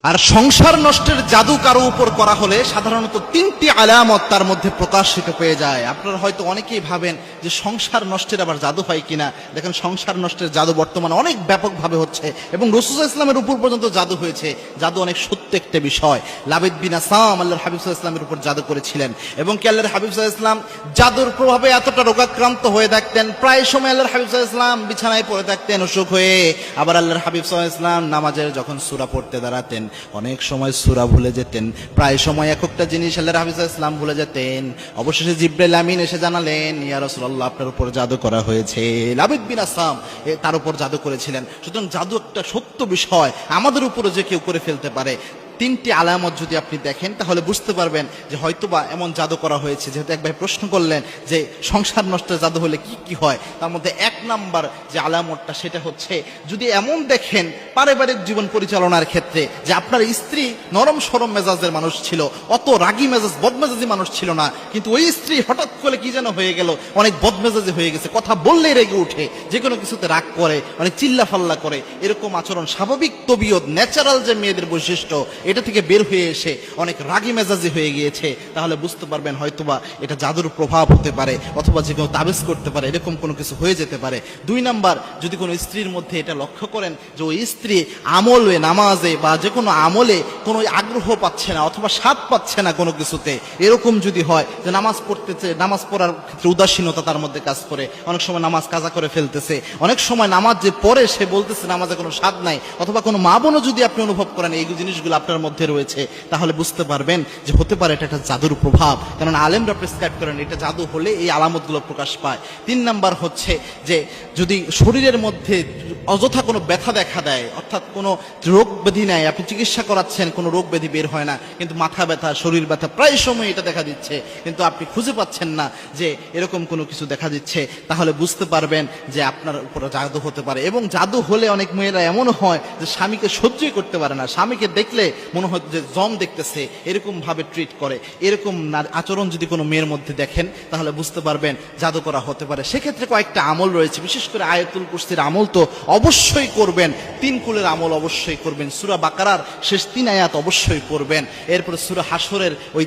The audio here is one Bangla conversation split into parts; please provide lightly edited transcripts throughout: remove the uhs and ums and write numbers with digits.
আর সংসার নষ্টের জাদু কারো উপর করা হলে সাধারণত তিনটি আলামত তার মধ্যে প্রকাশিত পেয়ে যায়। আপনারা হয়তো অনেকেই ভাবেন যে সংসার নষ্টের আবার জাদু হয় কিনা। দেখেন, সংসার নষ্টের জাদু বর্তমানে অনেক ব্যাপকভাবে হচ্ছে এবং রাসূল সাল্লাল্লাহু আলাইহি ওয়াসাল্লামের উপর পর্যন্ত জাদু হয়েছে। জাদু অনেক সত্য একটা বিষয়। লাবিদ বিন আসাম আল্লাহর হাবিব সাল্লাল্লাহু আলাইহি ওয়াসাল্লামের উপর জাদু করেছিলেন এবং কি আল্লাহর হাবিব সাল্লাল্লাহু আলাইহি ওয়াসাল্লাম জাদুর প্রভাবে এতটা রোগাক্রান্ত হয়ে থাকতেন, প্রায় সময় আল্লাহর হাবিব সাল্লাল্লাহু আলাইহি ওয়াসাল্লাম বিছানায় পড়ে থাকতেন অসুখ হয়ে। আবার আল্লাহর হাবিব সাল্লাল্লাহু আলাইহি ওয়াসাল্লাম নামাজের যখন সূরা পড়তে দাঁড়াতেন অনেক সময় সূরা ভুলে যেতেন, প্রায় সময় একটা জিনিস আল্লাহর হাবিব সাল্লাল্লাহু আলাইহি ওয়াসাল্লাম ভুলে যেতেন। অবশেষে জিবরাইল আমিন এসে জানালেন, ইয়া রাসূলুল্লাহ, আপনার উপর জাদু করা হয়েছে। লাবিদ বিন আসাম তার উপর জাদু করেছিলেন। সুতরাং জাদু একটা সত্য বিষয়, আমাদের উপরে যে কেউ করে ফেলতে পারে। তিনটি আলামত যদি আপনি দেখেন তাহলে বুঝতে পারবেন যে হয়তোবা এমন জাদু করা হয়েছে। যেহেতু এক ভাই প্রশ্ন করলেন যে সংসার নষ্টের জাদু হলে কি কি হয়, তার মধ্যে এক নাম্বার যে আলামতটা সেটা হচ্ছে, যদি এমন দেখেন পারিবারিক জীবন পরিচালনার ক্ষেত্রে যে আপনার স্ত্রী নরম সরম মেজাজের মানুষ ছিল, অত রাগী মেজাজ বদমেজাজি মানুষ ছিল না, কিন্তু ওই স্ত্রী হঠাৎ করে কি যেন হয়ে গেল, অনেক বদমেজাজি হয়ে গেছে, কথা বললেই রেগে উঠে, যে কোনো কিছুতে রাগ করে, অনেক চিল্লাফাল্লা করে, এরকম আচরণ স্বাভাবিক তবিয়ত ন্যাচারাল যে মেয়েদের বৈশিষ্ট্য এটা থেকে বের হয়ে এসে অনেক রাগী মেজাজি হয়ে গিয়েছে, তাহলে বুঝতে পারবেন হয়তোবা এটা জাদুর প্রভাব হতে পারে, অথবা যে কেউ তাবিজ করতে পারে, এরকম কোনো কিছু হয়ে যেতে পারে। দুই নাম্বার, যদি কোনো স্ত্রীর মধ্যে এটা লক্ষ্য করেন যে ওই স্ত্রী আমলে নামাজে বা যে কোনো আমলে কোনো আগ্রহ পাচ্ছে না অথবা স্বাদ পাচ্ছে না কোনো কিছুতে, এরকম যদি হয় যে নামাজ পড়তেছে, নামাজ পড়ার ক্ষেত্রে উদাসীনতা তার মধ্যে কাজ করে, অনেক সময় নামাজ কাজা করে ফেলতেছে, অনেক সময় নামাজ যে পড়ে সে বলতেছে নামাজে কোনো স্বাদ নাই, অথবা কোনো মা বোনও যদি আপনি অনুভব করেন এই জিনিসগুলো আপনার মধ্যে রয়েছে, তাহলে বুঝতে পারবেন যে হতে পারে এটা একটা জাদুর প্রভাব। কারণ আলেমরা প্রেসক্রাইব করেন এটা জাদু হলে এই আলামতগুলো প্রকাশ পায়। তিন নাম্বার হচ্ছে যে যদি শরীরের মধ্যে অযথা কোনো ব্যথা দেখা দেয়, অর্থাৎ কোনো রোগ ব্যাধি নাই, আপনি চিকিৎসা করাচ্ছেন কোনো রোগ ব্যাধি বের হয় না, কিন্তু মাথা ব্যথা, শরীর ব্যথা প্রায় সময় এটা দেখা দিচ্ছে, কিন্তু আপনি খুঁজে পাচ্ছেন না যে এরকম কোনো কিছু দেখা দিচ্ছে, তাহলে বুঝতে পারবেন যে আপনার উপরে জাদু হতে পারে। এবং জাদু হলে অনেক মেয়েরা এমন হয় যে স্বামীকে সহ্যই করতে পারে না, স্বামীকে দেখলে মনে হয় যে জম দেখতেছে, এরকম ভাবে ট্রিট করে। এরকম আচরণ যদি কোনো মেয়ের মধ্যে দেখেন তাহলে বুঝতে পারবেন জাদু করা হতে পারে। সেক্ষেত্রে কয়েকটা আমল রয়েছে, বিশেষ করে আয়াতুল কুরসির আমল তো অবশ্যই করবেন, 3 কুলের আমল অবশ্যই করবেন, সূরা বাকারার শেষ 3 আয়াত অবশ্যই পড়বেন, এরপরে সূরা হাসরের ওই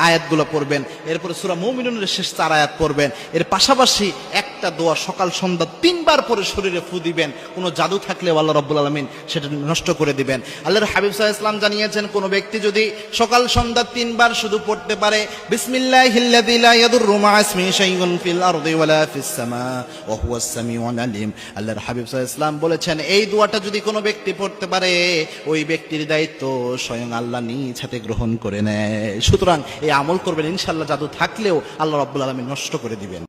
আয়াতগুলো পড়বেন, এরপরে সূরা মুমিনুনের শেষ 4 আয়াত পড়বেন। এর পাশাপাশি একটা দোয়া সকাল সন্ধ্যা 3 বার পরে শরীরে ফু দিবেন। কোনো জাদু থাকলে আল্লাহ রাব্বুল আলামিন সেটা নষ্ট করে দিবেন। আল্লাহর হাবিব সাল্লাল্লাহু আলাইহি ওয়াসাল্লাম জানিয়েছেন, কোন ব্যক্তি যদি সকাল সন্ধ্যা 3 বার শুধু পড়তে পারে বিসমিল্লাহিল্লাযী লা ইয়াদুররু মা ইসমিহি শাইউন ফিল আরদি ওয়ালা ফিস সামা ওয়া হুয়াস সামিউল আলিম, আল্লাহর হাবিব সাল্লাল্লাহু আলাইহি ওয়াসাল্লাম বলেছেন এই দোয়াটা যদি কোনো ব্যক্তি পড়তে পারে ওই ব্যক্তির দায়িত্ব স্বয়ং আল্লাহ নিজ হাতে গ্রহণ করে নেয়। সুতরাং এই আমল করবেন, ইনশাআল্লাহ জাদু থাকলেও আল্লাহ রাব্বুল আলামিন নষ্ট করে দিবেন।